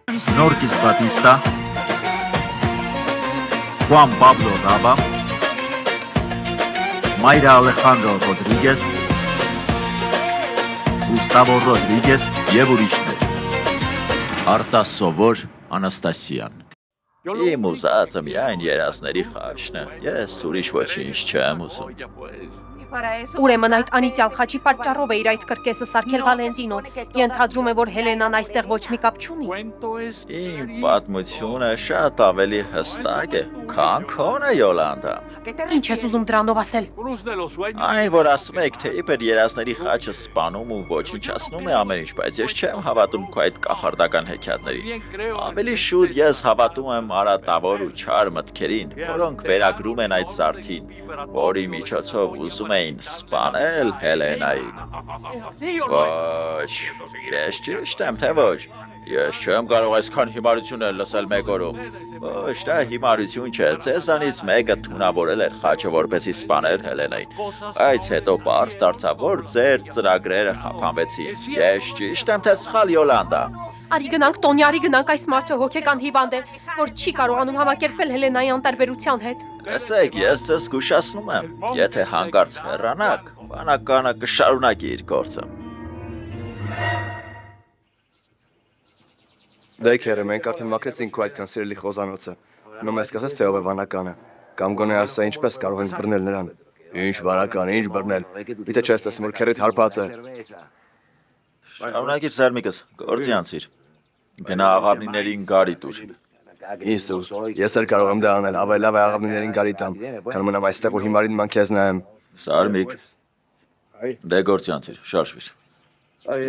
Norquis Batista, Juan Pablo Raba, Mayra Alejandro Rodríguez, Gustavo Rodríguez եւ ուրիշներ։ Արտաս Սովոր Անաստասյան։ Իմ ուզածը միայն երազների խաչն է, ես ուրիշ ոչինչ չեմ ուզում։ Ուրեմն այդ անիծյալ խաչի պատճառով է իր այդ կրկեսը սարքել Վալենտինոն։ Ենթադրում է, որ Հելենան այստեղ ոչ մի կապ չունի։ Իմ պատմությունը շատ ավելի հստակ է, քան քոնը, Յոլանդա։ Ինչ ես ուզում դրանով ասել։ Այն, որ ասում եք, թե իբր երազների խաչը սպանում ու ոչնչացնում է ամեն ինչ, բայց ես չեմ հավատում քո այդ կախարդական հեքիաթներին։ Ավելի շուտ ես հավատում եմ արատավոր ու չար մտքերին, որոնք վերագրում են այդ զարդին, որի միջոցով ուզում էին սպանել Հելենային։ Ոչ, ես ճիշտ եմ, թե ոչ։ Ես չեմ կարող այսքան հիմարություններ լսել մեկ օրում։ Ոչ, դա հիմարություն չէ, ձեզանից մեկը թունավորել էր խաչը, որպեսզի սպաներ Հելենային։ Բայց հետո պարզ դարձավ, որ ձեր ծրագրերը խափանվեցին։ Ես ճիշտ եմ, թե սխալ, Յոլանդա։ Արի գնանք, Տոնի, արի գնանք, այս մարդը հոգեկան հիվանդ է, որ չի կարողանում համակերպվել Հելենայի անտարբերության հետ։ Լսեք, ես ձեզ զգուշացնում եմ, եթե հանկարծ հեռանաք, բանականը կշարունակի իր գործը։ Դեքերը, մենք արդեն մաքրեցինք քո այդքան սիրելի խոզանոցը։ Նո մեզ կասես, թե ով է վանականը։ Կամ գոնե ասա ինչպես կարող ենք բռնել նրան։ Ինչ վանական, ինչ բռնել։ Պիտե չես տեսնում, որ քերիդ հարբած է։ Շարունակիր Սերմիկս, գործի անցիր։ Գնա աղավնիներին գարի տուր։ Իսու, ես էլ կարող եմ դա անել, ավելի լավ է աղավնիներին գարի տամ, քան մնամ այստեղ ու հիմարին ման քեզ նայեմ։ Սարմիկ, դե գործի անցիր, շարժվիր։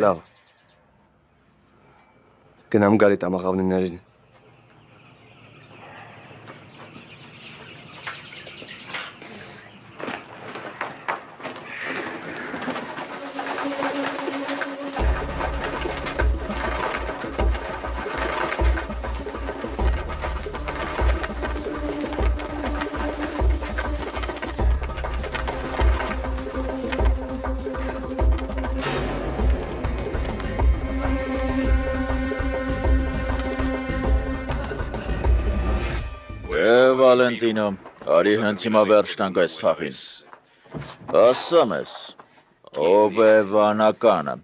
Լավ։ Գնամ գարի տամ աղավնիներին։ Վալենտինո, արի հենց հիմա վերջ տանք այս խաղին։ Ասում ես, ով է վանականը։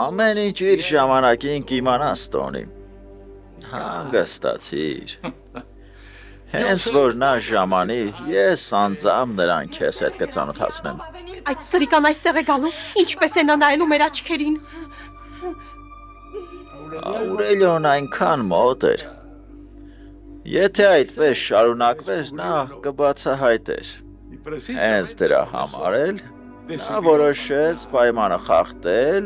Ամեն ինչ իր ժամանակին կիմանաս, Տոնի։ Հանգստացիր։ Հենց որ նա ժամանի, ես անձամբ նրան քեզ հետ կծանոթացնեմ։ Այդ սրիկան այստեղ է գալու, ինչպես է նա նայելու մեր աչքերին։ Աուրելիոն այնքան մոտ էր։ Եթե այդպես շարունակվեր, նա կբացահայտեր։ Հենց դրա համար էլ նա որոշեց պայմանը խախտել,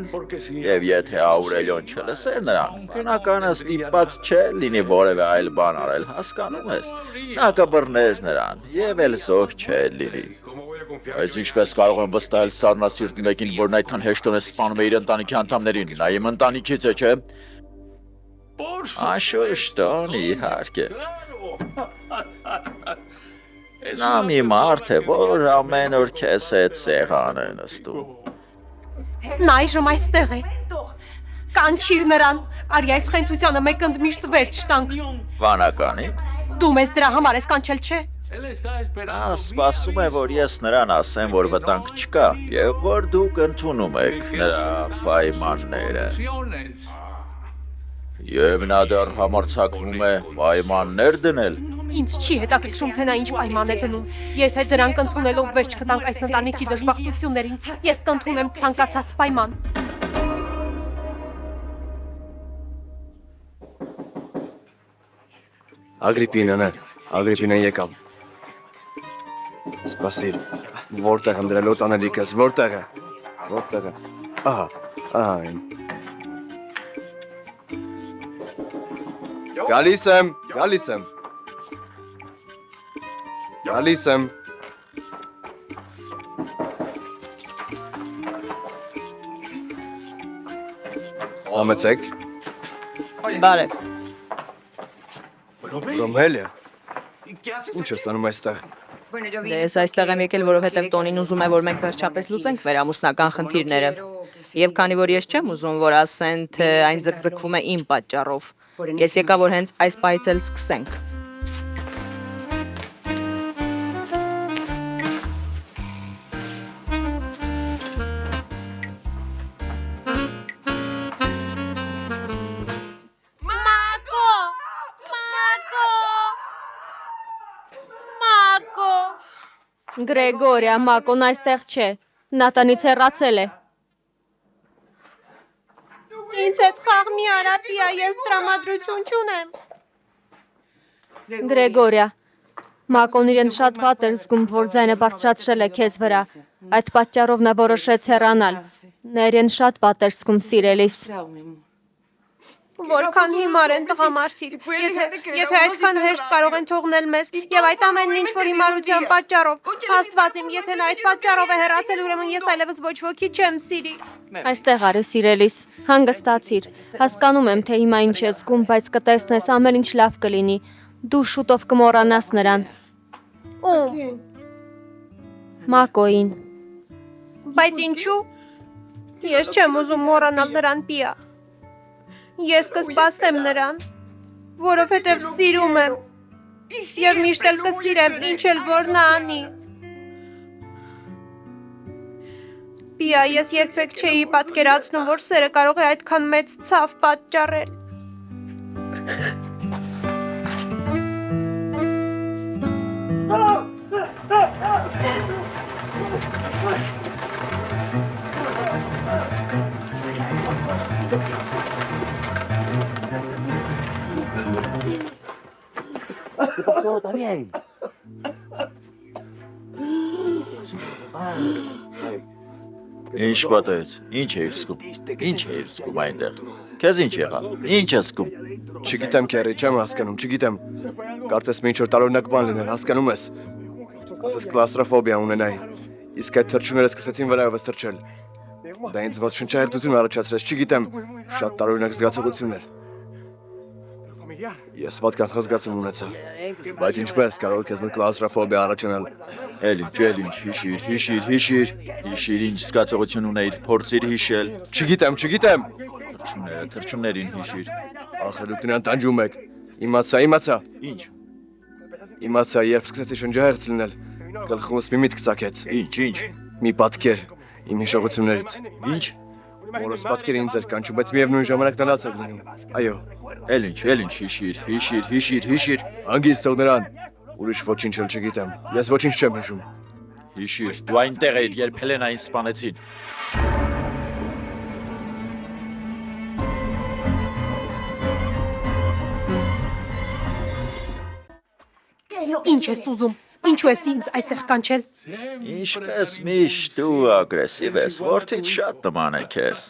եւ եթե Աուրելիոն չլսեր նրան, բանականը ստիպված չէ լինի որևէ այլ բան արել, հասկանում ես։ Նա կբռներ նրան եւ էլ զոհ չէ լինի։ Այս ինչպես կարող եմ վստահել սառնասիրտ մեկին, որն այդքան հեշտորեն սպանում է իր ընտանիքի անդամներին, նա իմ ընտանիքից է, չէ՞։ Անշուշտ, Տոնի, իհարկե։ Նա մի մարդ է, որ ամեն օր քեզ հետ սեղան է նստում։ Նա այժմ այստեղ է։ Կանչիր նրան, արի այս խենթությանը մեկ ընդմիշտ վերջ տանք։ Վանականին։ Դու մեզ դրա համար ես կանչել, չէ։ Նա սպասում է, որ ես նրան ասեմ, որ վտանգ չկա, եւ որ դուք ընդունում եք նրա պայմանները։ Եվ նա դեռ համարձակվում է պայմաններ դնել։ Ինձ չի հետաքրքրում, թե նա ինչ պայման է դնում։ Եթե դրանք ընդունելով վերջ կտանք այս ընտանիքի դժբախտություններին, ես կընդունեմ ցանկացած պայման։ Ագրիպինան եկավ։ Սպասիր, որտեղ եմ դրել օծանելիքս, որտեղ է։ Ահա, այն։ Գալիս եմ։ Համեցեք։ Բարև։ Ռոմելիա։ Ինչ ես անում այստեղ։ Դե ես այստեղ եմ եկել, որովհետև Տոնին ուզում է, որ մենք վերջապես լուծենք վերամուսնական խնդիրները։ Եվ քանի որ ես չեմ ուզում, որ ասեն, թե այն ձգձգվում է իմ պատճառով, ես եկա, որ հենց այս պահից էլ սկսենք։ Մակո! Մակո! Մակո! Գրեգորիա, Մակոն այստեղ չէ։ Նատանից հեռացել է։ Ինձ հետ խաղ մի արա, Պիա, ես տրամադրություն չունեմ։ Գրեգորիա, Մակոն իրեն շատ վատ էր զգում, որ ձայնը բարձրացրել է քեզ վրա։ Այդ պատճառով նա որոշեց հեռանալ։ Նա իրեն շատ վատ էր զգում, սիրելիս։ Որքան հիմար են տղամարդիկ, եթե այդքան հեշտ կարող են թողնել մեզ, եւ այդ ամենն ինչ որ հիմարության պատճառով, Աստված իմ, եթե նա այդ պատճառով է հեռացել, ուրեմն ես այլևս ոչ ոքի չեմ սիրի։ Այստեղ արի, սիրելիս, հանգստացիր։ Հասկանում եմ, թե հիմա ինչ ես զգում, բայց կտեսնես, ամեն ինչ լավ կլինի։ Դու շուտով կմոռանաս նրան։ Ում։ Մակոին։ Բայց ինչու։ Ես չեմ ուզում մոռանալ նրան, Պիա։ Ես կսպասեմ նրան, որովհետև սիրում եմ, և միշտ էլ կսիրեմ, ինչ էլ որ նա անի։ Պիա, ես երբեք չէի պատկերացնում, որ սերը կարող է այդքան մեծ ցավ պատճառել։ Ինչ պատահեց։ Ինչ էիր զգում։ Ինչ էիր զգում այնտեղ։ Քեզ ինչ եղավ։ Ինչ ես զգում։ Չգիտեմ, քերի, չեմ հասկանում, չգիտեմ։ Կարծես մի ինչ որ տարօրինակ բան լիներ, հասկանում ես։ Ասես կլաստրոֆոբիա ունենայի։ Իսկ այդ թռչունները սկսեցին վրայովս թռչել։ Դա ինձ ոչ շնչահեղձություն առաջացրեց, չգիտեմ, շատ տարօրինակ զգացողություններ։ Ես վատկան խզգացում ունեցա։ Բայց ինչպես կարող քեզ մոտ կլաստրոֆոբիա առաջանալ։ Էլ ինչ, հիշիր, ինչ զգացողություն ունեիր, փորձիր հիշել։ Չգիտեմ։ Թռչուններին հիշիր։ Ախր դուք նրան տանջում եք։ Իմացա։ Ինչ։ Իմացա, երբ սկսեցի շնչահեղձ լինել, գլխումս մի միտք ծագեց։ Ինչ։ Մի պատկեր իմ հիշողություններից։ Ինչ։ Մորս պատկերը ինձ էր կանչում, բայց միևնույն ժամանակ նա լաց էր լինում։ Այո, Էլ ինչ, հիշիր։ հանգիստ թող նրան։ Ուրիշ ոչինչ էլ չգիտեմ։ Ես ոչինչ չեմ հիշում։ Հիշիր, դու այնտեղ էիր, երբ Հելենային սպանեցին։ Ինչ ես ուզում, ինչու ես ինձ այստեղ կանչել։ Ինչպես միշտ դու ագրեսիվ ես, որդիդ շատ նման է քեզ։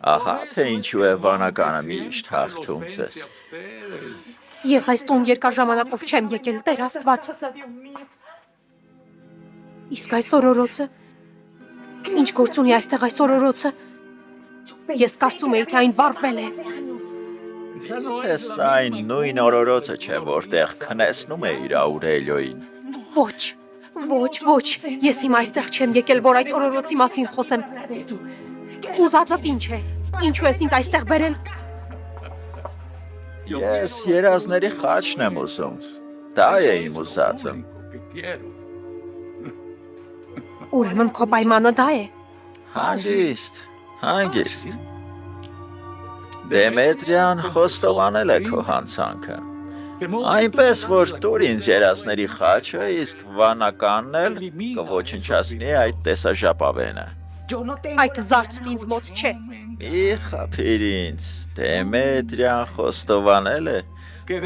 Ահա թե ինչու է վանականը միշտ հաղթում ձեզ։ Ես այս տուն երկար ժամանակով չեմ եկել, Տեր Աստված։ Իսկ այս օրորոցը, ինչ գործ ունի այստեղ այս օրորոցը։ Ես կարծում էի, թե այն վառվել է։ Թե սա այն նույն օրորոցը չէ, որտեղ քնեցնում է իր Աուրելիոին։ Ոչ, ես հիմա այստեղ չեմ եկել, որ այդ օրորոցի մասին խոսեմ։ Ուզածդ ինչ է, ինչու ես ինձ այստեղ բերել։ Ես երազների խաչն եմ ուզում, դա է իմ ուզածը։ Ուրեմն քո պայմանը դա է։ Հանգիստ։ Դեմետրիան խոստովանել է քո հանցանքը։ Այնպես, որ տուր ինձ երազների խաչը, իսկ վանականն էլ կոչնչացնի այդ տեսաժապավենը։ Այդ զարդն ինձ մոտ չէ։ Մի խափիր ինձ, Դեմետրիան խոստովանել է,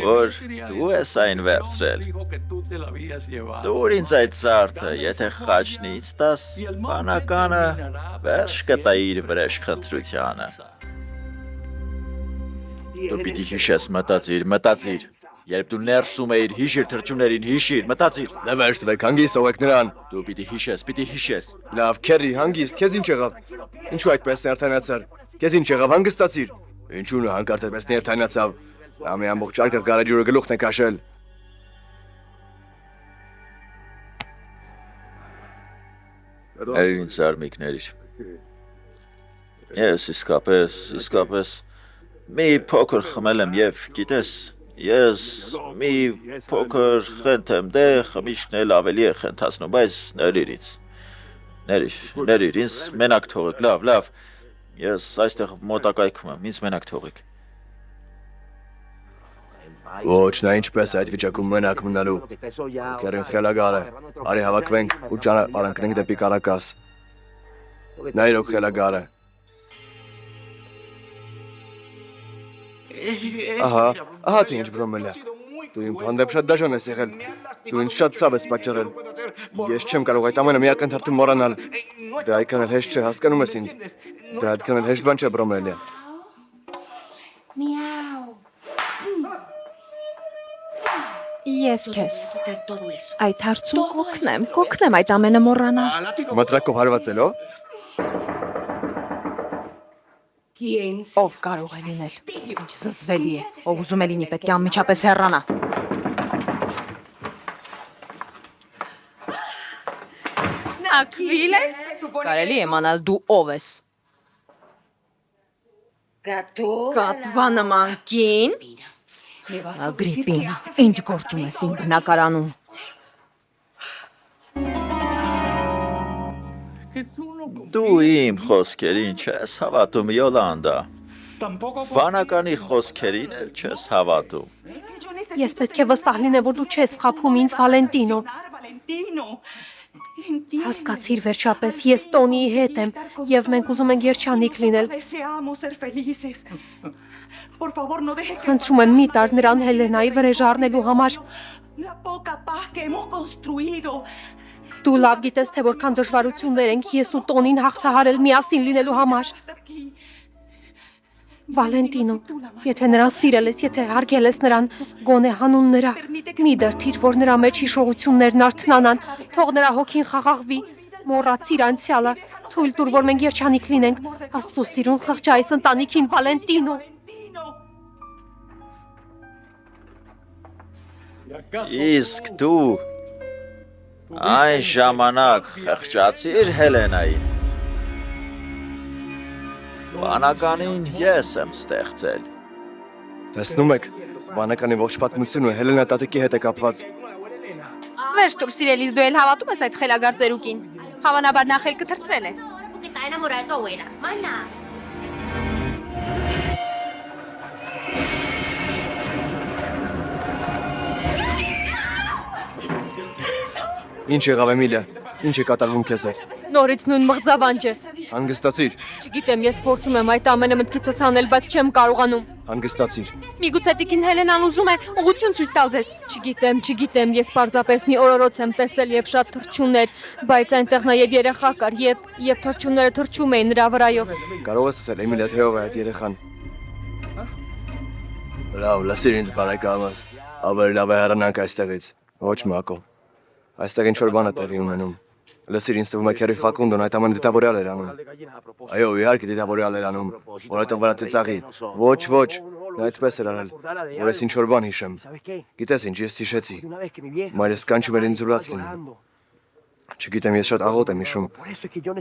որ դու ես այն վերցրել։ Տուր ինձ այդ զարդը, եթե խաչն ինձ տաս, վանականը վերջ կտա իր վրեժխնդրությանը։ Դու պիտի հիշես, մտածիր։ Երբ դու ներսում էիր, հիշիր թռչուններին, մտածիր։ Դե վերջ տվեք, հանգիստ ովեք նրան։ Դու պիտի հիշես։ Լավ, քերի, հանգիստ, քեզ ինչ եղավ։ Ինչու այդպես ներթանացար։ Քեզ ինչ եղավ, հանգստացիր։ Ինչու նա հանկարծ այդպես ներթանացավ։ Նա մի ամբողջ արկղ գարեջուրը գլուխն է քաշել։ Այլ ինձ զարմիկներ իր։ Ես իսկապես մի փոքր խմել եմ եւ գիտես, ես մի փոքր խենթ եմ դե խմիչքն էլ ավելի է խենթացնում, բայց ներիր ինձ։ Ներիր, ինձ մենակ թողեք, լավ։ Ես այստեղ մոտակայքում եմ, ինձ մենակ թողեք։ Ոչ, նա ինչպես է այդ վիճակում մենակ մնալու։ Քերին խելագար է։ Արի հավաքվենք ու ճանապարհանք դեպի Կարակաս։ Նա իրոք խելագար է։ Ահա թե ինչ բրոմել է։ Դու իմ հանդեպ շատ դաժան ես եղել։ Դու ինձ շատ ցավ ես պատճառել։ Ես չեմ կարող այդ ամենը մի ակնթարթում մոռանալ։ Դա այդքան էլ հեշտ չէ, հասկանում ես ինձ։ Դա այդքան էլ հեշտ բան չէ բրոմելը։ Ես քեզ այդ հարցում կօգնեմ այդ ամենը մոռանալ։ Մատրակով հարվածելով։ Ով կարող է լինել։ Ինչ զզվելի է։ Ով ուզում է լինի, պետք է անմիջապես հեռանա։ Ակվիլես։ Կարելի է իմանալ դու ով ես։ Կատվա նման կին։ Ագրիպինա, ինչ գործում ես իմ բնակարանում։ Դու իմ խոսքերին չես հավատում, Յոլանդա։ Վանականի խոսքերին էլ չես հավատում։ Ես պետք է վստահ լինեմ, որ դու չես խաբում ինձ, Վալենտինո։ Հասկացիր վերջապես, ես Տոնիի հետ եմ, եւ մենք ուզում ենք երջանիկ լինել։ Խնդրում եմ մի տար նրան Հելենայի վրեժ առնելու համար։ Դու լավ գիտես, թե որքան դժվարություններ ենք ես ու Տոնին հաղթահարել միասին լինելու համար։ Վալենտինո, եթե նրան սիրել ես, եթե հարգել ես նրան, գոնե հանուն նրա, մի դրդիր, որ նրա մեջ հիշողություններն արթնանան, թող նրա հոգին խաղաղվի, մոռացիր անցյալը, թույլ տուր, որ մենք երջանիկ լինենք, Աստծո սիրուն խղճ այս ընտանիքին, Վալենտինո։ Իսկ դու այն ժամանակ խղճացիր Հելենային։ Վանականին ես եմ ստեղծել։ Տեսնում եք, վանականի ողջ պատմությունը Հելենա տատիկի հետ է կապված։ Վերջ տուր սիրելիս, դու էլ հավատում ես այդ խելագար ծերուկին։ Հավանաբար նա խելքը թրծրել է։ Ինչ եղավ Էմիլիա։ Ինչ է կատարվում քեզ հետ։ Նորից նույն մղձավանջը։ Հանգստացիր։ Չգիտեմ, ես փորձում եմ այդ ամենը մտքիցս անել, բայց չեմ կարողանում։ Հանգստացիր։ Միգուցե տիկին Հելենան ուզում է ուղղություն ցույց տալ ձեզ։ Չգիտեմ, ես պարզապես մի օրորոց եմ տեսել եւ շատ թռչուններ, բայց այնտեղ նաեւ երեխա կար, եւ թռչունները թռչում էին նրա վրայով։ Կարող ես ասել Էմիլիա թե ով է այդ երեխան։ Լավ, լսիր ինձ բարեկամս։ Ավելի լավ է հեռանանք այստեղից։ Ոչ Մակո։ Այստեղ ինչ որ բան է տեղի ունենում։ Լսիր, ինձ թվում է Քերի Ֆակունդոն այդ ամենը դիտավորյալ էր անում։ Այո, իհարկե դիտավորյալ էր անում, որովհետև վրա ծիծաղի։ Ոչ, նա այդպես էր արել, որ ես ինչ որ բան հիշեմ։ Գիտես ինչ, ես հիշեցի։ Մայրս կանչում էր ինձ զուլաց լինել։ Չգիտեմ, ես շատ աղոտ եմ հիշում։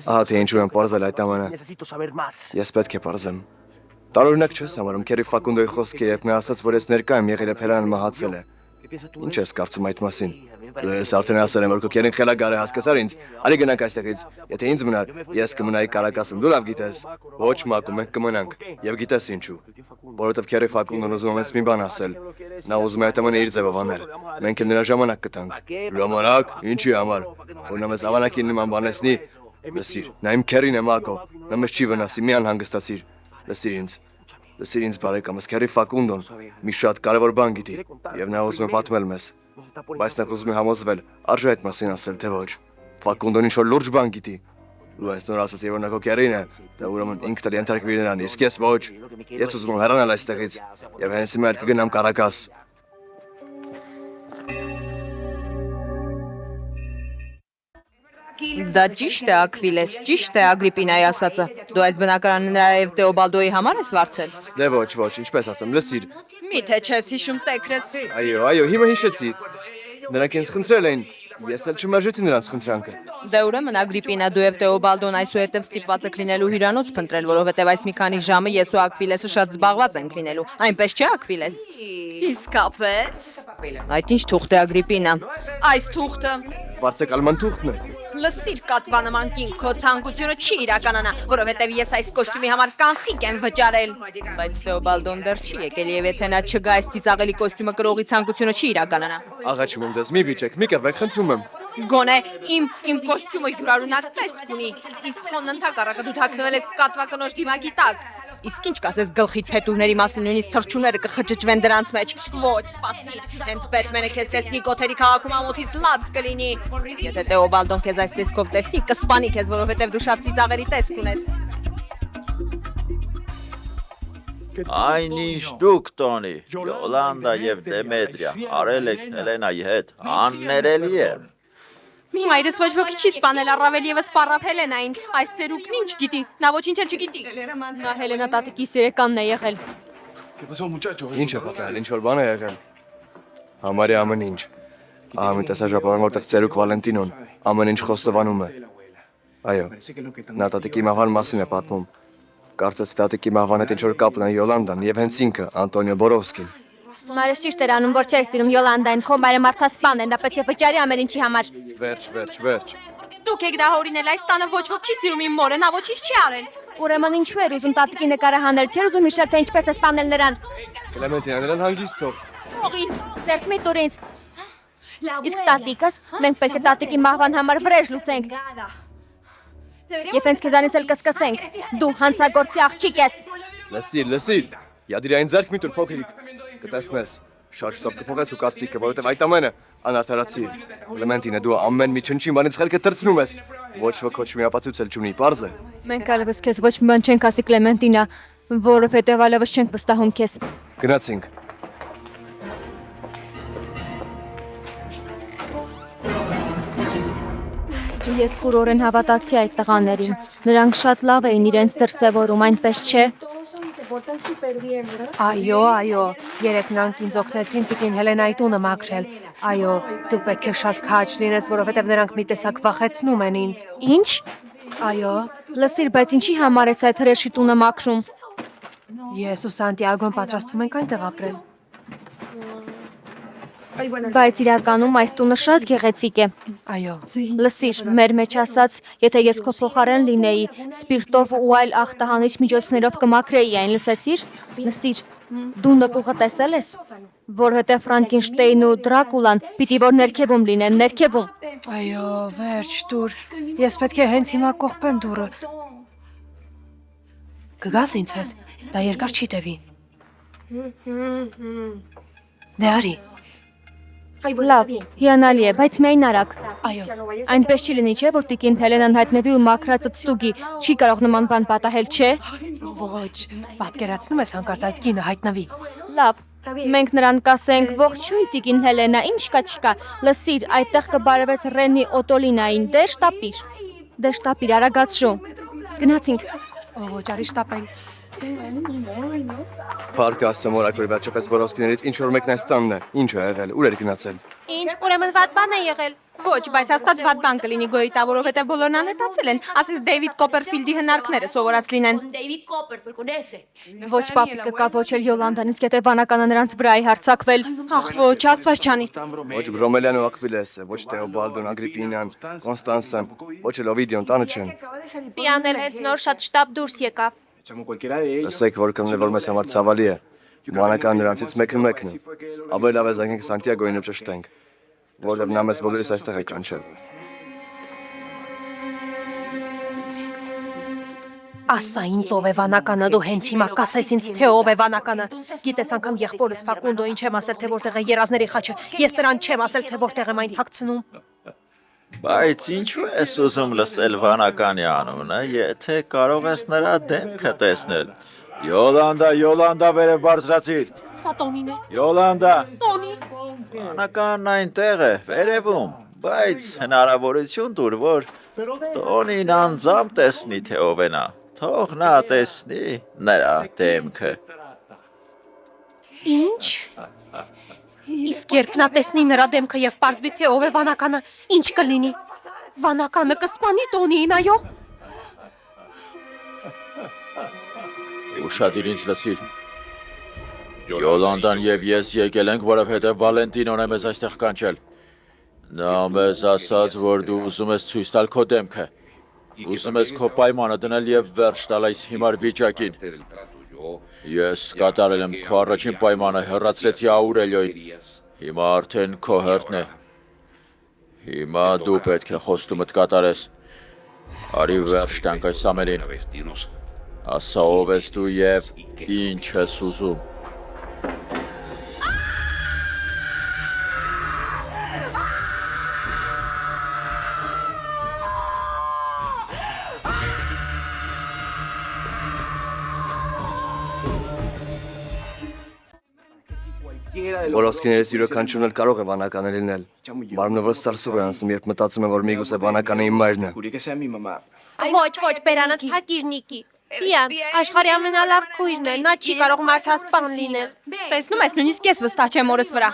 Ահա թե ինչու եմ պարզել այդ ամենը։ Ես պետք է պարզեմ։ Տարօրինակ չես համարում Քերի Ֆակունդոյի խոսքը, երբ նա ասաց, որ ես ներկա եմ եղել, երբ Հելենան մահացել է։ Ինչ ես կարծում այդ մասին։ Ես արդեն ասել եմ, որ քո քերին խելագար է, հասկացար ինձ։ Արի գնանք այստեղից։ Եթե ինձ մնար, ես կմնայի Կարակասում, դու լավ գիտես։ Ոչ Մակո, մենք կմնանք։ Եվ գիտես ինչու։ Որովհետև Քերի Ֆակունդոն ուզում է մեզ մի բան ասել։ Նա ուզում է այդ ամենը իր ձևով անել։ Մենք էլ նրա ժամանակ կտանք։ Ժամանակ, ինչի համար։ Որ նա մեզ ավանակին նման բանեսնի։ Լսիր, նա իմ քերին է Մակո։ Նա մեզ չի վնասի, մի անհանգստացիր։ Լսիր ինձ բարեկամս, Քերի Ֆակունդոն մի շատ կարևոր բան գիտի, եւ նա ուզում է պատմել մեզ։ Բայց նա ուզում է համոզվել, արժե այդ մասին ասել, թե ոչ։ Ֆակունդոն ինչ-որ լուրջ բան գիտի։ Դու այս նոր ասացի, որ նա քո քերին է, դա ուրեմն ինքդ էլ ենթարկվիր նրան, իսկ ես ոչ։ Ես ուզում եմ հեռանալ այստեղից, եւ հենց հիմա կգնամ Կարակաս։ Դա ճիշտ է Ակվիլես, ճիշտ է Ագրիպինայի ասածը։ Դու այս բնակարանը նաև Տեոբալդոյի համար ես վարձել։ Դե ոչ, ինչպես ասեմ, լսիր։ Միթե չես հիշում տեքրես։ Այո, հիմա հիշեցի։ Նրանք ինձ խնդրել էին, Ես էլ չմերժեցի նրանց խնդրանքը։ Դե ուրեմն Ագրիպինա, դու եւ Տեոբալդոն այսուհետև ստիպված եք լինելու հյուրանոց փնտրել, որովհետև այս մի քանի ժամը ես ու Ակվիլեսը շատ զբաղված ենք լինելու։ Այնպես չէ, Ակվիլես։ Իսկապես։ Այդ ինչ թուղթ է, Ագրիպինա։ Այս թուղթը Բարձեկալման թուղթն է։ լսիր կատվանման կին, քո ցանկությունը չի իրականանա, որովհետև ես այս կոստյումի համար կանխիկ եմ վճարել։ Բայց Տեոբալդոն դեռ չի եկել եւ եթե նա չգա, այս ծիծաղելի կոստյումը կրողի ցանկությունը չի իրականանա։ Աղաչում եմ դες մի վիճեք, մի կռվեք, խնդրում եմ։ Գոնե իմ կոստյումը յուրարունակ տեսք ունի, իսկ քո ընդհակառակը դու թաքնվել ես կատվակնոջ դիմակի տակ։ Իսկ ինչ կասես գլխիդ փետուրների մասին, նույնիսկ թռչունները կխճճվեն դրանց մեջ։ Ոչ, սպասիր, հենց Բեթմենը քեզ տեսնի Գոթերի քաղաքում ամոթից լաց կլինի։ Եթե Տեոբալդոն քեզ այս տեսքով տեսնի, կսպանի քեզ, որովհետև դու շատ ծիծաղելի տեսք ունես։ Այնինչ դուք տոնի, Յոլանդա եւ Դեմետրիա արել եք Հելենայի հետ, աններելի է։ Մայրս ոչ ոքի չի սպանել, առավել եւս պարավ Հելենային։ Այս ծերուկն ինչ գիտի, նա ոչինչ էլ չգիտի։ Նա Հելենա տատիկի սիրեկանն է եղել։ Ինչ է պատահել, ինչ որ բան է եղել։ Համարի ամեն ինչ։ Ահա մի տեսաժապավեն, որտեղ ծերուկ Վալենտինոն ամեն ինչ խոստովանում է։ Այո, նա տատիկի մահվան մասին է պատմում։ Կարծես տատիկի մահվան հետ ինչ որ կապ ունեն Յոլանդան եւ հենց ինքը Անտոնիո Բորովսկին։ Մայրս ճիշտ էր անում, որ չէր սիրում Յոլանդային, քո մայրը մարդասպան է, նա պետք է վճարի ամեն ինչի համար։ Վերջ։ Դուք եք դա հորինել, այս տանը ոչ ոք չի սիրում իմ մորը, նա ոչինչ չի արել։ Ուրեմն ինչու էր ուզում տատիկի նկարը հանել, չէր ուզում հիշել թե ինչպես է սպանել նրան։ Կլեմենտինա, նրան հանգիստ թող։ Թող ինձ, ձեռք մի տուր ինձ։ Իսկ տատիկս, մենք պետք է տատիկի մահվան համար վրեժ լուծենք։ Եվ հենց քեզանից էլ կսկսենք։ Դու հանցագործի աղջիկ ես։ Լսիր, յադիրային ձեռք մի տուր փոքրիկ։ Կտեսնես, շարժտով կփոխես քո կարծիքը, որովհետև այդ ամենը անարդարացի է։ Կլեմենտինա, դու ամեն մի չնչին բանից խելքը տրցնում ես։ Ոչ ոք ոչ մի ապացույց չունի, պարզ է։ Մենք այլևս քեզ ոչ մի բան չենք ասի Կլեմենտինա, որովհետև այլևս չենք վստահում քեզ։ Գնացինք։ Ես կուրորեն հավատացի այդ տղաներին։ Նրանք շատ լավ էին իրենց դրսևորում, այնպես չէ։ Այո, երեք նրանք ինձ օգնեցին տիկին Հելենայի տունը մաքրել։ Այո, դու պետք է շատ քաջ լինես, որովհետև նրանք մի տեսակ վախեցնում են ինձ։ Ինչ։ Այո, Լսիր, բայց ինչի համար ես այդ հրեշի տունը մաքրում։ ես ու Սանտիագոն պատրաստվում ենք այնտեղ ապրել։ Բայց իրականում այս տունը շատ գեղեցիկ է։ Այո, Լսիր, մեր մեջ ասած, եթե ես քո փոխարեն լինեի, սպիրտով ու այլ ախտահանիչ միջոցներով կմաքրեի այն, լսեցիր։ Լսիր, դու նկուղը տեսել ես, որովհետև Ֆրանկենշտեյնն ու Դրակուլան պիտի որ ներքևում լինեն, ներքևում։ այո, վերջ դուր։ Ես պետք է հենց հիմա կողպեմ դուռը։ Կգաս ինձ հետ։ Դա երկար չի տևի։ Դե արի։ Լավ, հիանալի է, բայց միայն արագ։ Այո, Այնպես չի լինի, չէ, որ տիկին Հելենան հայտնվի ու մաքրածը ստուգի, չի կարող նման բան պատահել, չէ։ ոչ, պատկերացնում ես հանկարծ այդ կինը հայտնվի։ Լավ, մենք նրան կասենք, ողջույն տիկին Հելենա, ինչ կա չկա։ Լսիր, այդտեղ կբարևես Ռենի Օտոլինային, դե շտապիր, արագացրու։ Գնացինք։ Ոչ, արի շտապենք։ Փառք Աստծո, որ այդպես վերջապես Բորովսկիներից ինչ որ մեկն այս տանն է։ Ինչ է եղել, ուր էր գնացել։ Ինչ, ուրեմն վատ բան է եղել։ Ոչ, բայց հաստատ վատ բան կլինի գոյիտա, որովհետև բոլորն անհետացել են, ասես Դեյվիդ Կոպերֆիլդի հնարքները սովորած լինեն։ David Copperfield, conosce? Ոչ պապիկը կա, ոչ էլ Յոլանդան, իսկ եթե վանականը նրանց վրա է հարձակվել։ Ախ, ոչ, աստված չանի։ Ոչ Բրոմելյան ու Ակվիլեսը, ոչ Տեոբալդոն, Ագրիպինան, Կոնստանսան, ոչ էլ Օվիդիոն տանը չեն։ Պիանել հենց նոր շատ շտապ դուրս եկավ։ Լսեք, որ կլինի, որ մեզ համար ցավալի է։ Մանական նրանցից մեկն է։ Ավելի լավ է զանգենք Սանտիագոյին ու ճշտենք, որովհետև նա մեզ բոլորիս այստեղ է կանչել։ Ասա ինձ ով է վանականը, դու հենց հիմա կասես ինձ թե ով է վանականը։ Գիտես անգամ եղբորս Ֆակունդոին չեմ ասել թե որտեղ է երազների խաչը, ես նրան չեմ ասել թե որտեղ եմ այն թաքցնում։ Բայց ինչու ես ուզում լսել Վանականի անունը, եթե կարող ես նրա դեմքը տեսնել։ Յոլանդա, վերև բարձրացիր։ Սա Տոնին է։ Յոլանդա, Տոնի։ Վանականն այնտեղ է, վերևում, բայց հնարավորություն տուր, որ Տոնին անձամբ տեսնի, թե ով է նա։ Թող նա տեսնի նրա դեմքը։ Ինչ։ Իսկ երբ նա տեսնի նրա դեմքը եւ պարզվի թե ով է վանականը, ինչ կլինի։ Վանականը կսպանի Տոնիին, այո։ Ուշադիր ինձ լսիր։ Յոլանդան եւ ես եկել ենք, որովհետեւ Վալենտինոն է մեզ այստեղ կանչել։ Նա մեզ ասաց, որ դու ուզում ես ցույց տալ քո դեմքը։ Ուզում ես քո պայմանը դնել եւ վերջ տալ այս հիմար վիճակին։ Ես կատարել եմ քո առաջին պայմանը, հեռացրեցի Աուրելիոին։ Հիմա արդեն քո հերթն է։ Հիմա դու պետք է խոստումդ կատարես։ Արի վերջ տանք այս ամենին։ Ասա ով ես դու եւ ինչ ես ուզում։ Որոսկիներից յուրաքանչյուրն էլ կարող է վանականը լինել։ Մարմնը վստահ է անցնում, երբ մտածում է, որ միգուցե վանականը իմ մայրն է։ Ոչ, բերանդ փակիր Նիկի։ Պիան, աշխարհի ամենալավ քույրն է, նա չի կարող մարդասպան լինել։ Տեսնում ես, նույնիսկ ես վստահ չեմ օրս վրա։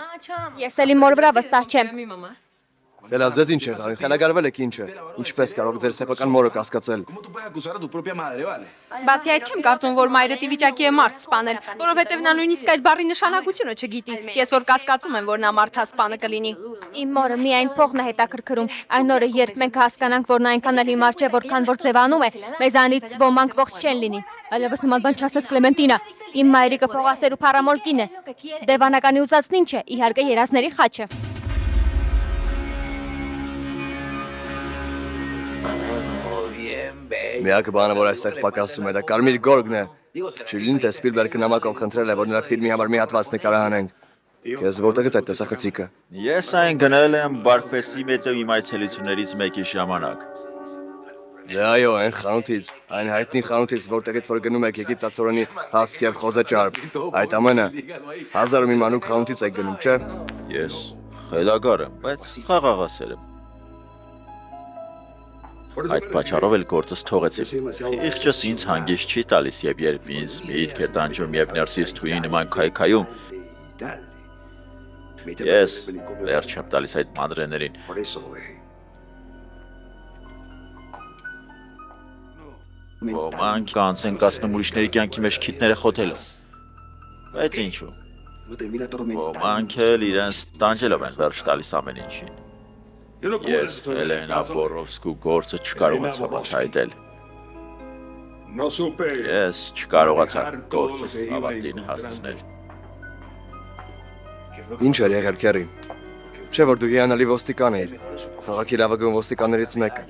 Ես էլ իմ մոր վրա վստահ չեմ։ Դե լավ, ձեզ ինչ եղավ, խելագարվել եք ինչ է։ Ինչպես կարող ձեր սեփական մորը կասկածել։ Բացի այդ չեմ կարծում, որ մայրդ ի վիճակի է մարդ սպանել, որովհետև նա նույնիսկ այդ բառի նշանակությունը չգիտի։ Ես որ կասկածում եմ, որ նա մարդասպանը կլինի։ Իմ մորը միայն փողն է հետաքրքրում։ Այն օրը, երբ մենք հասկանանք, որ նա այնքան էլ հիմար չէ, որքան որ ձևանում է, մեզանից ոմանք ողջ չեն լինի։ Այլևս նման բան չասես Կլեմենտինա։ Իմ մայրիկը փողասեր ու փարամոլ կին է։ Դե վանականի ուզածն ինչ է, իհարկե երազների խաչը։ Միակ բանը, որ այստեղ պակասում է, դա Կարմիր գորգն է։ Չլինի թե Սպիլբերգը նամակով խնդրել է, որ նրա ֆիլմի համար մի հատված նկարահանենք։ Քեզ որտեղից այդ տեսախցիկը։ Ես այն գնել եմ Բարքֆեսի մետո իմ այցելություններից մեկի ժամանակ։ Դե այո, այն խանութից, այն հայտնի խանութից, որտեղից որ գնում եք եգիպտացորենի հասկ եւ խոզեճարբ։ Այդ ամենը 1000 մի մանուկ խանութից եք գնում, չէ՞։ Ես խելագար եմ, բայց խաղաղասեր եմ։ Այդ պատճառով էլ գործս թողեցի։ Խիղճս ինձ հանգիստ չի տալիս եւ երբ ինձ միտք է տանջում եւ ներսից թույի նման քայքայում, ես վերջ չեմ տալիս այդ մանրեներին։ Ոմանք կանցեն կացնում ուրիշների կյանքի մեջ քիթները խոթելով։ Բայց ինչու։ Ոմանք էլ իրենց տանջելով են վերջ տալիս ամեն ինչին։ Ես Հելենա Բորովսկու գործը չկարողացա բացահայտել։ Ես չկարողացա գործս ավարտին հասցնել։ Ինչ էր եղել քերի։ Չէ որ դու հիանալի ոստիկան էիր։ Քաղաքի լավագույն ոստիկաններից մեկը։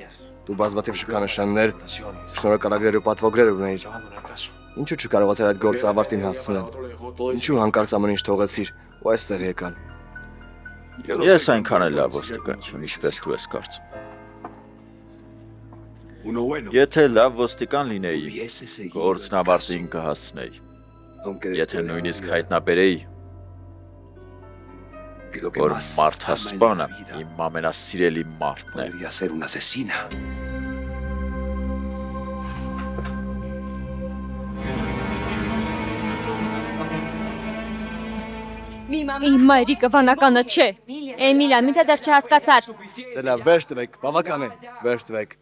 Դու բազմաթիվ շքանշաններ, շնորհակալագրեր ու պատվոգրեր ունեիր։ Ինչու չկարողացար այդ գործը ավարտին հասցնել։ Ինչու հանկարծ ամեն ինչ թողեցիր ու այստեղ եկար։ Ես այնքան էլ լավ ոստիկան չեմ, ինչպես դու ես կարծում։ Եթե լավ ոստիկան լինեի, գործն ավարտին կհասցնեի։ Եթե նույնիսկ հայտնաբերեի, որ մարդասպանը իմ ամենասիրելի մարդն է։ Իմ մայրիկը վանականը չէ։ Էմիլիա, միթե դեռ չհասկացար։ Դե լավ, վերջ տվեք, բավական է, վերջ տվեք։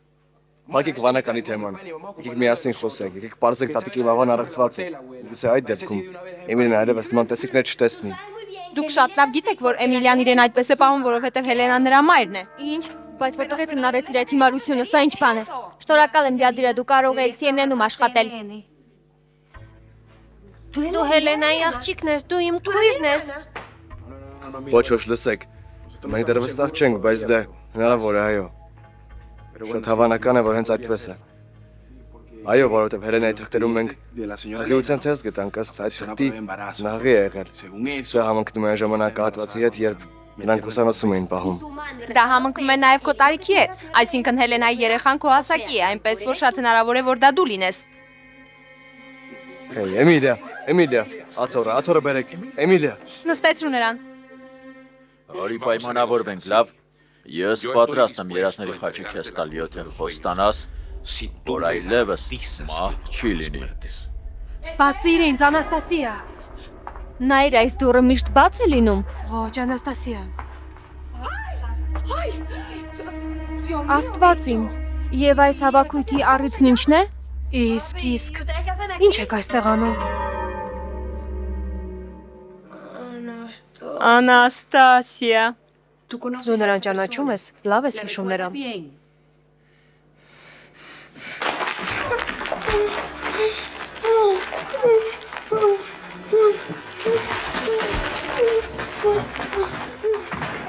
Փակեք վանականի թեման։ Եկեք միասին խոսենք, եկեք բարձեք տատիկի մավան առողջված է։ Գուցե այդ դեպքում Էմիլիան այլևս նման տեսիքներ չտեսնի։ Դուք շատ լավ գիտեք, որ Էմիլիան իրեն այդպես է պահում, որովհետև Հելենան նրա մայրն է։ Ինչ, բայց որտեղից հնարեցիր այդ հիմարությունը, սա ինչ բան է։ Շնորհակալ եմ Բյադիրը, դու կարող ես CNN-ում աշխատել։ Դու Հելենայի աղջիկն ես, դու իմ քույրն ես։ Ոչ, լսեք։ Մենք դեռ վստահ չենք, բայց դե հնարավոր է, այո։ Շատ հավանական է, որ հենց այդպես է։ Այո, որովհետև Հելենայի թղթերում մենք հղիության թեզ գտանք, ըստ այդ թղթի նա հղի է եղել։ Դա համընկնում է այն ժամանակահատվածի հետ, երբ նրանք ուսանոցում էին պահում։ Դա համընկնում է նաև քո տարիքի հետ, այսինքն Հելենայի երեխան քո հասակի է, այնպես որ շատ հնարավոր է, որ դա դու լինես։ Հեյ, Էմիլիա, աթոռը բերեք, Էմիլիա։ Նստեցրու նրան։ Արի պայմանավորվենք, լավ։ Ես պատրաստ եմ երազների խաչը քեզ տալ, եթե խոստանաս, որ այլևս մահ չի լինի։ Սպասիր ինձ, Անաստասիա։ Նայր, այս դուռը միշտ բաց է լինում։ Ոչ, Անաստասիա։ Աստվածին։ Եվ այս հավաքույթի առույթն ինչն է։ Իսկ։ Ինչ եք այստեղ անում։ Անաստասիա։ Դու նրան ճանաչում ես, լավ ես հիշում նրան։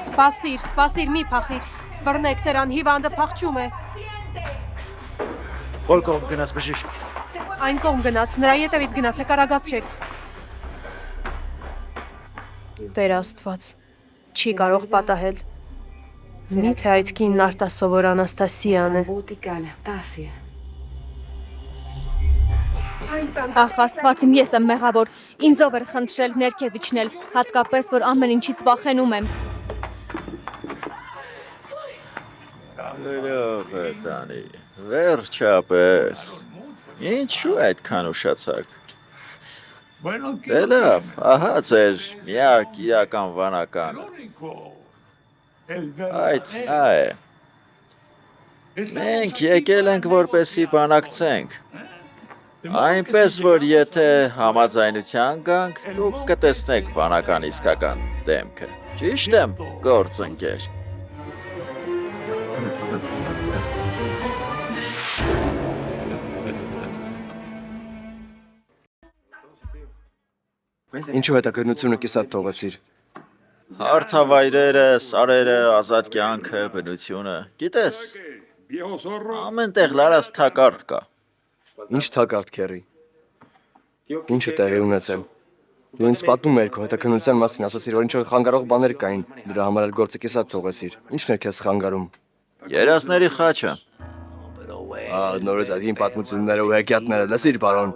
Սպասիր, մի փախիր։ Բռնեք նրան, հիվանդը փախչում է։ Որ կողմ գնաց բժիշկ։ Այն կողմ գնաց, նրա ետևից գնացեք, արագացրեք։ Տեր Աստված, չի կարող պատահել։ Միթե այդ կինն արտասովոր Անաստասիան է։ Ախ, Աստվածիմ, ես եմ մեղավոր։ Ինձով էր խնդրել ներքև իջնել, հատկապես որ ամեն ինչից վախենում եմ։ Լավ է տանի, վերջապես։ Ինչու այդքան ուշացաք։ Դե լավ, ահա ձեր միակ իրական վանականը։ Այդ նա է։ Մենք եկել ենք որպեսի բանակցենք։ Այնպես որ եթե համաձայնության գանք, դուք կտեսնեք վանական իսկական դեմքը։ Ճիշտ եմ, գործընկեր։ Ինչու հետաքննությունը կիսատ թողեցիր։ Հարթավայրերը, սարերը, ազատ կյանքը, բնությունը, գիտես, ամեն տեղ լարած թակարդ կա։ Ինչ թակարդ քերի։ Ինչը տեղի ունեցել։ Դու ինձ պատմում ես քո հետաքննության մասին, ասացիր, որ ինչ-որ խանգարող բաներ կային, դրա համար էլ գործը կիսատ թողեցիր։ Ինչն է քեզ խանգարում։ Երազների խաչը։ Նորից այդ հին պատմությունները ու հեքիաթները, լսիր, բարոն։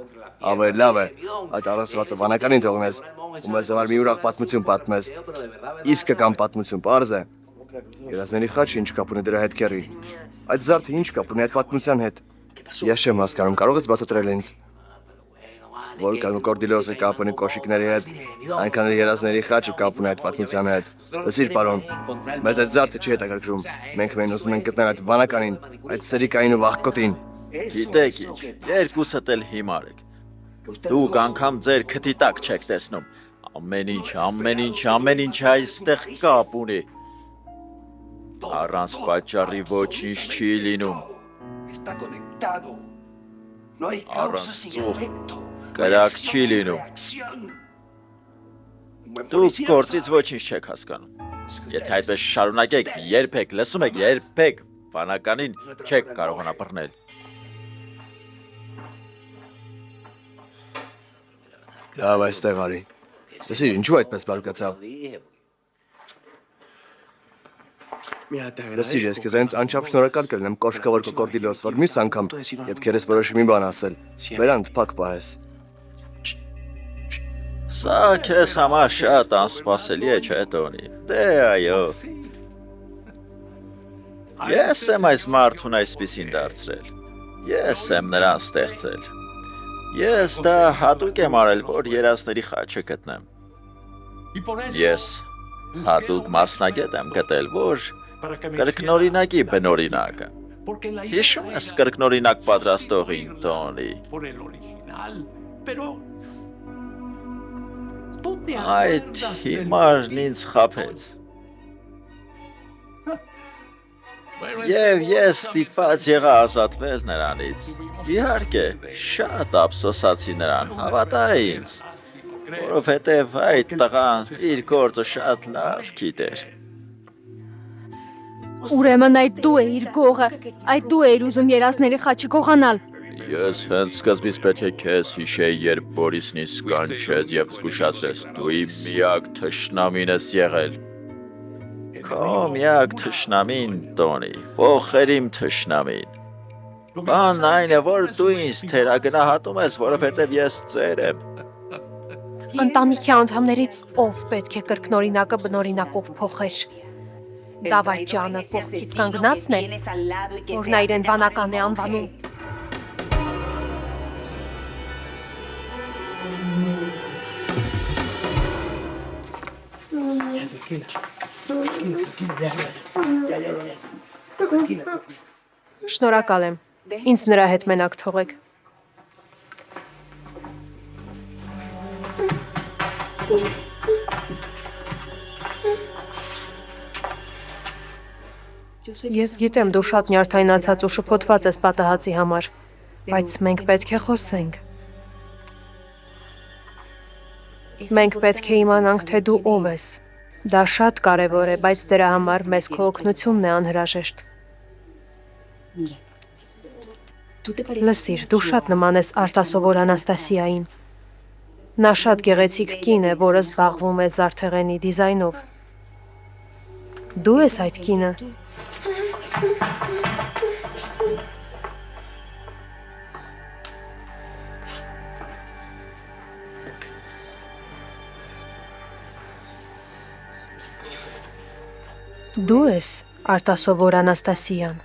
Ավելի լավ է, այդ առանցվածը վանականին թողնես, ու մեզ համար մի ուրախ պատմություն պատմես։ Իսկական պատմություն, պարզ է։ Երազների խաչը ինչ կապ ունի դրա հետ քերի։ Այդ զարդը ինչ կապ ունի այդ պատմության հետ։ Ես չեմ հասկանում, կարող ես բացատրել ինձ։ Որ կան կորդիլոսը կապ ունի կոշիկների հետ, այնքան էլ երազների խաչը կապ ունի այդ պատմության հետ։ Լսիր, պարոն, մեզ այդ զարդը չի հետաքրքրում։ Մենք մեն ուզում ենք գտնել այդ վանականին, այդ սրիկային ու վախկոտին։ Գիտեք ինչ, երկուսդ էլ հիմար եք։ Դուք անգամ ձեր քթի տակ չեք տեսնում։ Ամեն ինչ այստեղ կապ ունի։ Առանց պատճառի ոչինչ չի լինում։ Առանց ծուխ կրակ չի լինում։ Դուք գործից ոչինչ չեք հասկանում։ Եթե այդպես շարունակեք, երբեք, լսում եք, երբեք վանականին չեք կարողանա բռնել։ Լավ, այստեղ արի։ Լսիր, ինչու այդպես բարկացավ։ Լսիր, ես քեզ այնց անչափ շնորհակալ կլինեմ կոշկավոր կոկորդիլոս, որ մյուս անգամ, երբ քերես որոշի մի բան ասել, վերան թփակ պահես։ Սա քեզ համար շատ անսպասելի է, չէ՞ Տոնի։ Դե այո։ Ես եմ այս մարդուն այսպիսին դարձրել։ Ես եմ նրան ստեղծել։ Ես դա հատուկ եմ արել, որ երազների խաչը գտնեմ։ Ես հատուկ մասնագետ եմ գտել, որ կրկնօրինակի բնօրինակը։ Հիշում ես կրկնօրինակ պատրաստողին, Տոնի։ Այդ հիմարն ինձ խաբեց։ Եվ ես ստիպված եղա ազատվել նրանից։ Իհարկե, շատ ափսոսացի նրան, հավատա ինձ, որովհետև այդ տղան իր գործը շատ լավ գիտեր։ Ուրեմն այդ դու էիր գողը, այդ դու էիր ուզում երազների խաչը գողանալ։ Ես հենց սկզբից պետք է քեզ հիշեի, երբ Բորիսն ինձ կանչեց եւ զգուշացրեց, դու իմ միակ թշնամին ես եղել։ Քո միակ թշնամին, Տոնի, ոխերիմ թշնամին։ Բանն այն է, որ դու ինձ թերագնահատում ես, որովհետև ես ծեր եմ։ Ընտանիքի անդամներից ով պետք է կրկնօրինակը բնօրինակով փոխեր։ Դավաճանը կողքից կանգնածն է, որ նա իրեն վանական է անվանում։ Շնորհակալ եմ։ Ինձ նրա հետ մենակ թողեք։ Ես գիտեմ, դու շատ նյարդայնացած ու շփոթված ես պատահածի համար, բայց մենք պետք է խոսենք։ Մենք պետք է իմանանք, թե դու ով ես։ Դա շատ կարևոր է, բայց դրա համար մեզ քո օգնությունն է անհրաժեշտ։ Լսիր, դու շատ նման ես արտասովոր Անաստասիային։ Նա շատ գեղեցիկ կին է, որը զբաղվում է զարդեղենի դիզայնով։ Դու ես այդ կինը։ Դու ես արտասովոր Անաստասիան։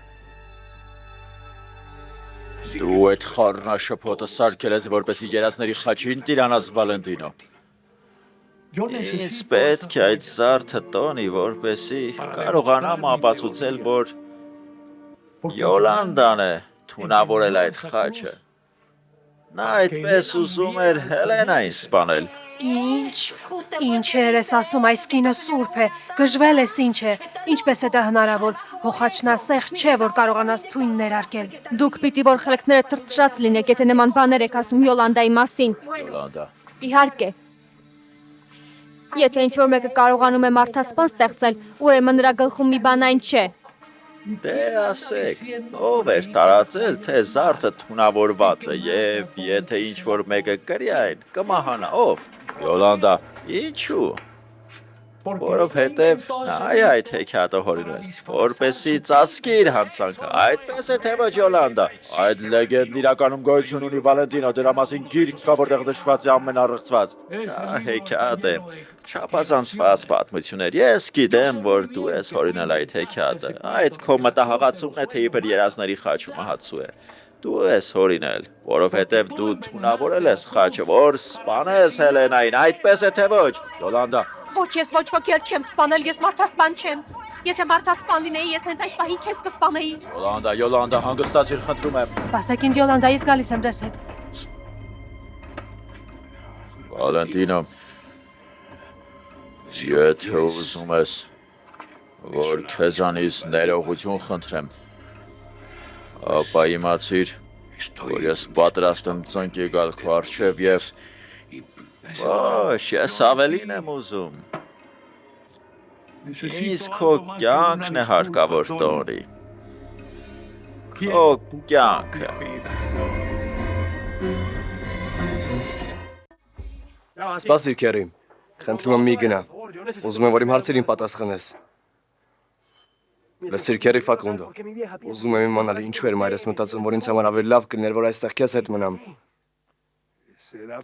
Դու այդ խառնաշփոթը սարքել ես, որպեսզի երազների խաչին տիրանաս Վալենտինո։ Ինձ պետք է այդ զարդը տոնի, որպեսզի կարողանամ ապացուցել, որ Յոլանդան է թունավորել այդ խաչը։ Նա այդպես ուզում էր Հելենային սպանել։ Ինչ ես ասում, այս կինը սուրբ է, գժվել ես ինչ է, ինչպես է դա հնարավոր, հոխաչնասեղ չէ, որ կարողանաս թույն ներարկել։ Դուք պիտի որ խելքները թրթշած լինեք, եթե նման բաներ եք ասում Յոլանդայի մասին։ Յոլանդա։ Իհարկե։ Եթե ինչ-որ մեկը կարողանում է մարդասպան ստեղծել, ուրեմն նրա գլխում մի բան այն չէ։ Դե ասեք, ով էր տարածել, թե զարդը թունավորված է և եթե ինչ-որ մեկը կրի այն, կմահանա, ով։ Յոլանդա, ինչու։ Որովհետև այ այդ հեքիաթը հորինել, որպեսզի ծածկի իր հանցանքը, այդպես է թե ոչ Յոլանդա։ Այդ լեգենդն իրականում գոյություն ունի Վալենտինո, դրա մասին գիրք կա, որտեղ նշված է ամենառեղծված։ Դա հեքիաթ է, չափազանցված պատմություններ։ Ես գիտեմ, որ դու ես հորինել այդ հեքիաթը։ Այդ քո մտահղացումն է, թե իբր երազների խաչը մահացու է։ Դու ես հորինել, որովհետև դու թունավորել ես խաչը, որ սպանես Հելենային, այդպես է թե ոչ, Յոլանդա։ Ոչ, ես ոչ ոքի էլ չեմ սպանել, ես մարդասպան չեմ։ Եթե մարդասպան լինեի, ես հենց այս պահին քեզ կսպանեի։ Յոլանդա, հանգստացիր, խնդրում եմ։ Սպասեք ինձ Յոլանդա, ես գալիս եմ դες հետ։ Վալենտինո, եթե ուզում ես, որ քեզանից ներողություն խնդրեմ, ապա իմացիր, որ ես պատրաստ եմ ծնկի գալ քո առջև և ոչ, ես ավելին եմ ուզում։ Ինձ քո կյանքն է հարկավոր տոնի։ Քո կյանքը։ Սպասիր, Քերի, խնդրում եմ մի գնա։ Ուզում եմ, որ իմ հարցերին պատասխանես։ Լսիր, Քերի Ֆակունդո, ուզում եմ իմանալ ինչու էր մայրս մտածում, որ ինձ համար ավելի լավ կլիներ, որ այստեղ քեզ հետ մնամ։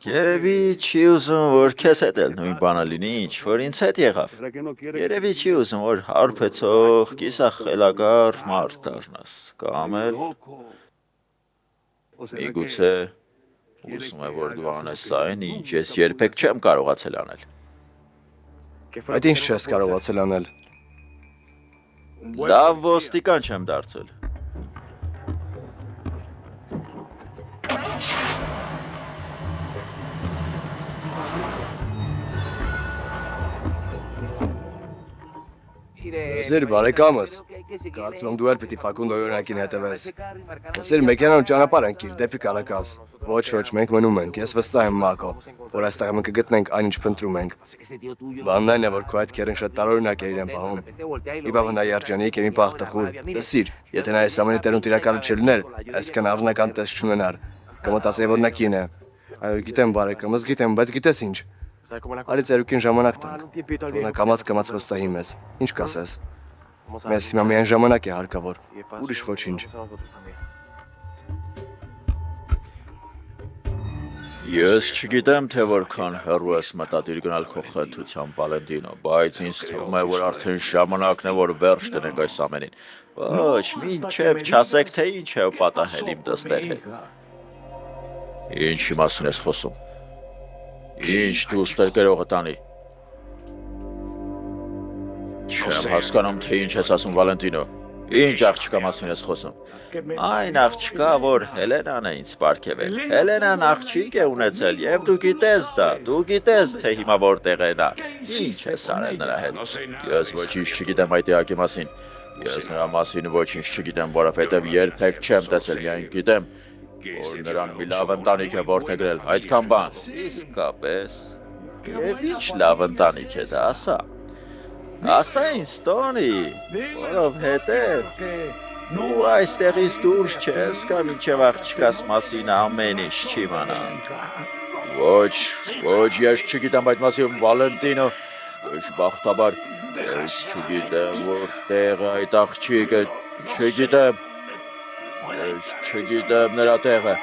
Երևի չի ուզում, որ քեզ հետ էլ նույն բանը լինի, ինչ որ ինձ հետ եղավ։ Երևի չի ուզում, որ հարբեցող, կիսախելագար մարդ դառնաս, կամ էլ միգուցե ուզում է, որ դու անես այն, ինչ ես երբեք չեմ կարողացել անել։ Այդ ինչ չես կարողացել անել։ Լավ ոստիկան չեմ դարձել։ Լսիր, բարեկամս, կարծում եմ դու էլ պիտի Ֆակունդոյի օրինակին հետևես։ Լսիր, մեքենայով ճանապարհ ենք իր դեպի Կարակաս։ Ոչ, մենք մնում ենք, ես վստահ եմ Մակո, որ այստեղ մենք կգտնենք այն, ինչ փնտրում ենք։ Բանն այն է, որ քո այդ քերին շատ տարօրինակ է իրեն պահում։ Իբավ նա երջանիկ է մի պահ տխուր։ Լսիր, եթե նա այս ամենի տերուն տիրակալը չլիներ, այսքան առնական տեսք չունենար, կմտածեի, որ նա կին է։ Այո, գիտեմ, բարեկամս, գիտեմ, բայց գիտես ինչ։ Արի ծերուկին ժամանակ տանք, որ նա կամաց վստահի մեզ, ինչ կասես, մեզ հիմա միայն ժամանակ է հարկավոր, ուրիշ ոչինչ։ Ես չգիտեմ, թե որքան հեռու ես մտադիր գնալ քո խնդրությամբ, Վալենտինո, բայց ինձ թվում է, որ արդեն ժամանակն է, որ վերջ դնենք այս ամենին։ Ոչ, մինչև չասեք, թե ինչ է պատահել իմ դստեր հետ։ Ինչի մասին ես խոսում։ Ինչ դուստր գրողը տանի։ Չեմ հասկանում, թե ինչ ես ասում, Վալենտինո։ Ինչ աղջկա մասին ես խոսում։ Այն աղջկա, որ Հելենան է ինձ պարգևել։ Հելենան աղջիկ է ունեցել եւ դու գիտես դա, դու գիտես թե հիմա որտեղ է նա։ Ինչ ես արել նրա հետ։ Ես ոչինչ չգիտեմ այդ էակի մասին։ Ես նրա մասին ոչինչ չգիտեմ, որովհետեւ երբեք չեմ տեսել, միայն գիտեմ, որ նրան մի լավ ընտանիք է որդեգրել, այդքան բան։ Իսկապես։ Եվ ինչ լավ ընտանիք է դա, ասա։ Ասա ինձ, Տոնի, որովհետև դու այստեղից դուրս չես գա մինչև աղջկաս մասին ամեն ինչ չիմանան։ Ոչ, ես չգիտեմ այդ մասին, Վալենտինո, դժբախտաբար, ես չգիտեմ որտեղ է այդ աղջիկը, չգիտեմ նրա տեղը։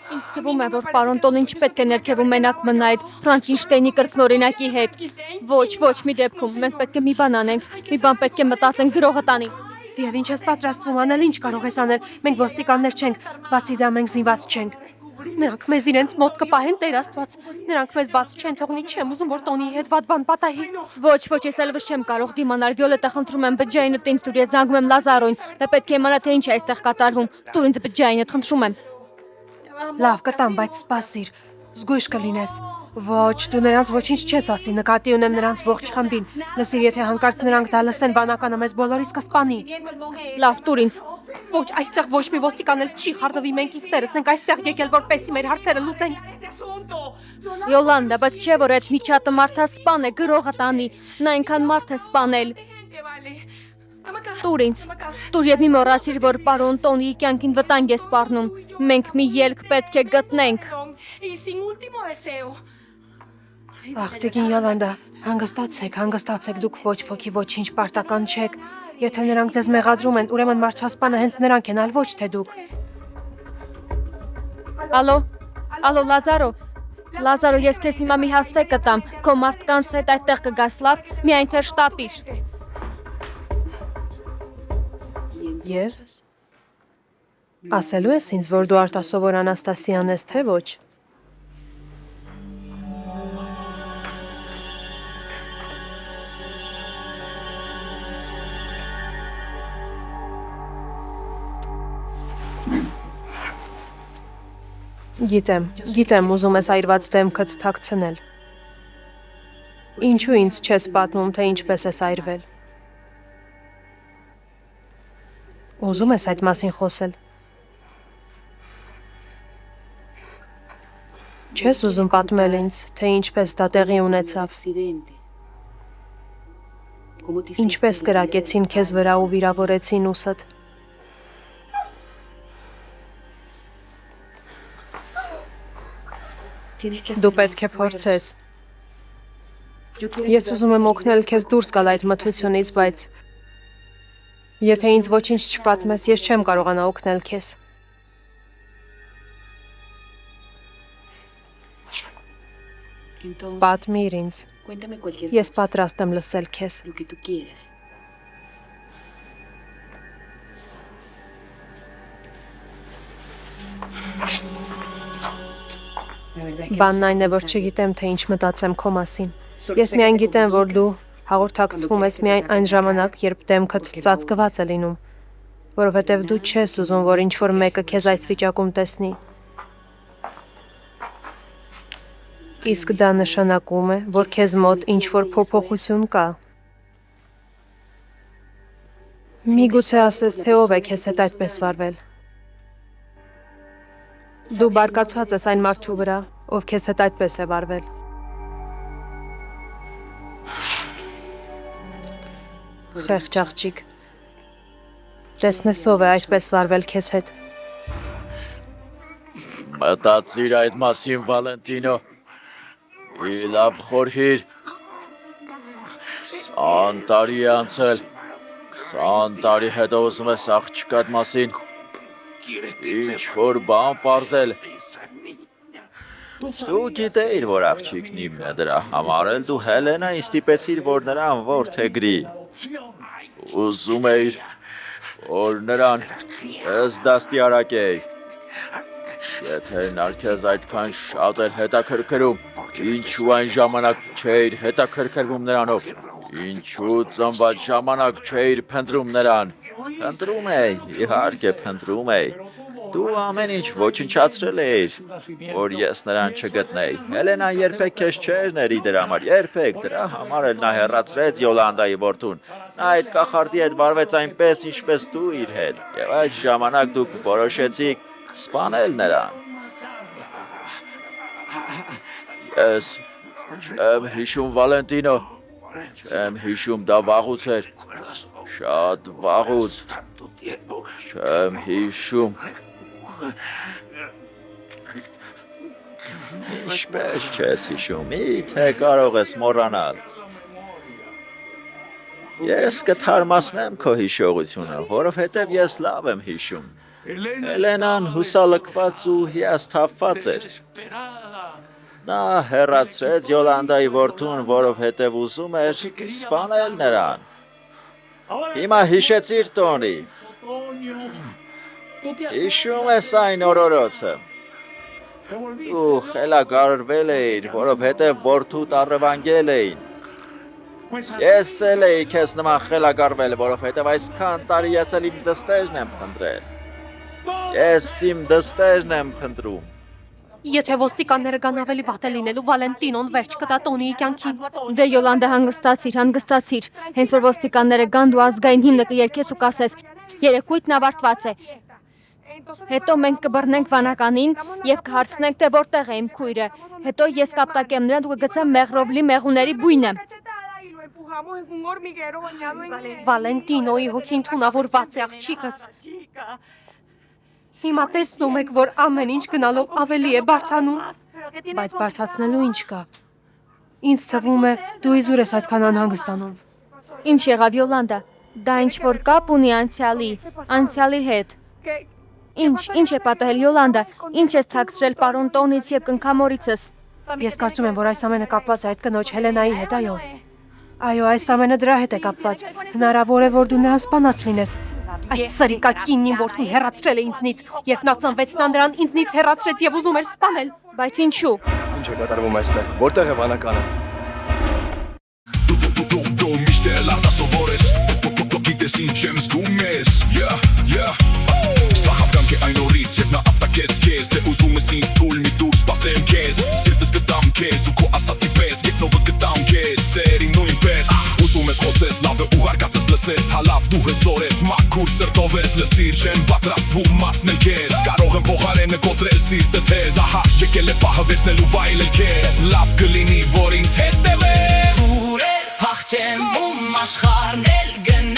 Ինձ թվում է, որ պարոն Տոնին չպետք է ներքևում մենակ մնա այդ Ֆրանկենշտեյնի կրկնօրինակի հետ։ Ոչ, մի դեպքում, մենք պետք է մի բան անենք, մի բան պետք է մտածենք գրողը տանի։ Եվ ինչ ես պատրաստվում անել, ինչ կարող ես անել։ Մենք ոստիկաններ չենք, բացի դա մենք զինված չենք։ Նրանք մեզ իրենց մոտ կպահեն, Տեր Աստված։ Նրանք մեզ բաց չեն թողնի, չեմ ուզում, որ Տոնիի հետ վատ բան պատահի։ Ոչ, ես այլևս չեմ կարող դիմանալ, Վիոլետա, խնդրում եմ, բջջայինը տինձ տուր, ես զանգում եմ Լազարոին, դա պետք է իմանա, թե ինչ է այստեղ կատարվում։ Տուր ինձ բջջայինը, խնդրում եմ։ Լավ, կտամ, բայց սպասիր, զգույշ կլինես։ Ոչ, դու նրանց ոչինչ չես ասի, նկատի ունեմ նրանց ողջ խմբին։ Լսիր, եթե հանկարծ նրանք դա լսեն, բանականը մեզ բոլորիս կսպանի։ Լավ, տուր ինձ։ Ոչ, այստեղ ոչ մի ոստիկան էլ չի խառնվի, մենք ինքներս ենք այստեղ եկել, որպեսզի մեր հարցերը լուծենք։ Յոլանդա, բայց չէ որ այդ միջատը մարդասպան է, գրողը տանի, նա այնքան մարդ է սպանել։ Տուր ինձ, տուր եւ մի մոռացիր, որ պարոն Տոնիի կյանքին վտանգ է սպառնում։ Մենք մի ելք պետք է գտնենք։ Ախ, տիկին Յոլանդա, հանգստացեք, դուք ոչ ոքի ոչինչ պարտական չեք։ Եթե նրանք ձեզ մեղադրում են, ուրեմն մարդասպանը հենց նրանք են, այլ ոչ թե դուք։ Ալո, Լազարո, ես քեզ հիմա մի հասցե կտամ, քո մարդկանց հետ այդտեղ կգաս, լավ, միայն թե շտապիր։ Եվ ասելու ես ինձ, որ դու արտասովոր Անաստասիան ես, թե ոչ։ Գիտեմ, ուզում ես այրված դեմքդ թաքցնել։ Ինչու ինձ չես պատմում, թե ինչպես ես այրվել։ Ուզում ես այդ մասին խոսել։ Չես ուզում պատմել ինձ, թե ինչպես դա տեղի ունեցավ։ Ինչպես կրակեցին քեզ վրա ու վիրավորեցին ուսդ։ Դու պետք է փորձես։ Ես ուզում եմ օգնել քեզ դուրս գալ այդ մթությունից, բայց եթե ինձ ոչինչ չպատմես, ես չեմ կարողանա օգնել քեզ։ Պատմիր ինձ։ Ես պատրաստ եմ լսել քեզ։ Բանն այն է, որ չգիտեմ, թե ինչ մտածեմ քո մասին։ Ես միայն գիտեմ, որ դու հաղորդակցվում ես միայն այն ժամանակ, երբ դեմքդ ծածկված է լինում, որովհետև դու չես ուզում, որ ինչ-որ մեկը քեզ այս վիճակում տեսնի։ Իսկ դա նշանակում է, որ քեզ մոտ ինչ-որ փոփոխություն կա։ Միգուցե ասես, թե ով է քեզ հետ այդպես վարվել։ Դու բարկացած ես այն մարդու վրա, ով քեզ հետ այդպես է վարվել։ Խեղճ աղջիկ։ Տեսնես ով է այդպես վարվել քեզ հետ։ Մտածիր այդ մասին, Վալենտինո։ Լավ խորհիր։ 20 տարի է անցել։ 20 տարի հետո ուզում ես աղջկադ մասին ինչ-որ բան պարզել։ Դու գիտեիր, որ աղջիկն իմն է, դրա համար էլ դու Հելենային ստիպեցիր, որ նրան որդեգրի։ Ուզում էիր, որ նրան ես դաստիարակեիր։ Եթե նա քեզ այդքան շատ էր հետաքրքրում, ինչու այն ժամանակ չէիր հետաքրքրվում նրանով։ Ինչու ծնված ժամանակ չէիր փնտրում նրան։ Փնտրում էի, իհարկե փնտրում էի։ Դու ամեն ինչ ոչնչացրել էիր, որ ես նրան չգտնեի։ Հելենան երբեք քեզ չէր ների դրա համար, երբեք, դրա համար էլ նա հեռացրեց Յոլանդայի որդուն։ Նա այդ կախարդի հետ վարվեց այնպես, ինչպես դու իր հետ, եւ այդ ժամանակ դուք որոշեցիք սպանել նրան։ Ես չեմ հիշում, Վալենտինո, չեմ հիշում, դա վաղուց էր, շատ վաղուց, չեմ հիշում։ Ինչպես չես հիշում, միթե կարող ես մոռանալ։ Ես կթարմացնեմ քո հիշողությունը, որովհետև ես լավ եմ հիշում։ Հելենան հուսալքված ու հիասթափված էր։ Նա հեռացրեց Յոլանդայի որդուն, որովհետև ուզում էր սպանել նրան։ Հիմա հիշեցիր տոնի։ Հիշում ես այն օրորոցը։ Դու խելագարվել էիր, որովհետև որդուդ առևանգել էին։ Ես էլ էի քեզ նման խելագարվել, որովհետև այսքան տարի ես էլ իմ դստերն եմ փնտրել։ Ես իմ դստերն եմ փնտրում։ Եթե ոստիկանները կան ավելի վատ է լինելու, Վալենտինոն վերջ կտա Տոնիի կյանքին։ Դե Յոլանդա հանգստացիր։ Հենց որ ոստիկանները գան դու ազգային հիմնը կերկես ու կասես. երեկույթն ավարտված է։ Հետո մենք կբռնենք վանականին եւ կհարցնենք թե որտեղ է իմ քույրը։ Հետո ես կապտակեմ նրան ու կգցեմ մեղրովլի մեղուների բույնը։ Վալենտինոյի հոգին թունավորված է աղջիկս։ Հիմա տեսնում եք, որ ամեն ինչ գնալով ավելի է բարդանում, բայց բարդացնելու ինչ կա։ Ինձ թվում է դու իզուր ես այդքան անհանգստանում։ Ինչ եղավ Յոլանդա։ Դա ինչ որ կապ ունի անցյալի հետ։ Ինչ է պատահել Յոլանդա։ Ինչ ես թաքցրել պարոն Տոնից եւ կնքամորիցս։ Ես կարծում եմ, որ այս ամենը կապված է այդ կնոջ Հելենայի հետ, այո։ Այո, այս ամենը դրա հետ է կապված։ Հնարավոր է, որ դու նրան սպանած լինես։ Այդ սրիկա կինին որդուն հեռացրել է ինձնից, երբ նա ծնվեց, նա նրան ինձնից հեռացրեց եւ ուզում էր սպանել։ Բայց ինչու։ Ինչ է կատարվում այստեղ։ Որտեղ է վանականը։ Դու միշտ էլ արտասովոր ես, գիտես ինչ եմ զգում ես, Սախապկանք է այն օրից, երբ նա ապտակեց քեզ, թե ուզում ես ինձ թույլ մի դուր սպասեմ քեզ, սիրտս գտամ քեզ ու քո ասացի պես, գետնովը գտամ քեզ, սերի նույնպես, ուզում ես խոսես, լավ է ուղարկած ես լսես, հալավ դու հզոր ես, մաքուր սրտով ես լսիր, չեն պատրաստվում մատնել քեզ, կարող եմ փոխարենը կոտրել սիրտը թեզ, ահա եկել է պահը վերցնելու վայելել քեզ, լավ կլինի, որ ինձ հետևես, Փախչեմ ում աշխարհն էլ գնա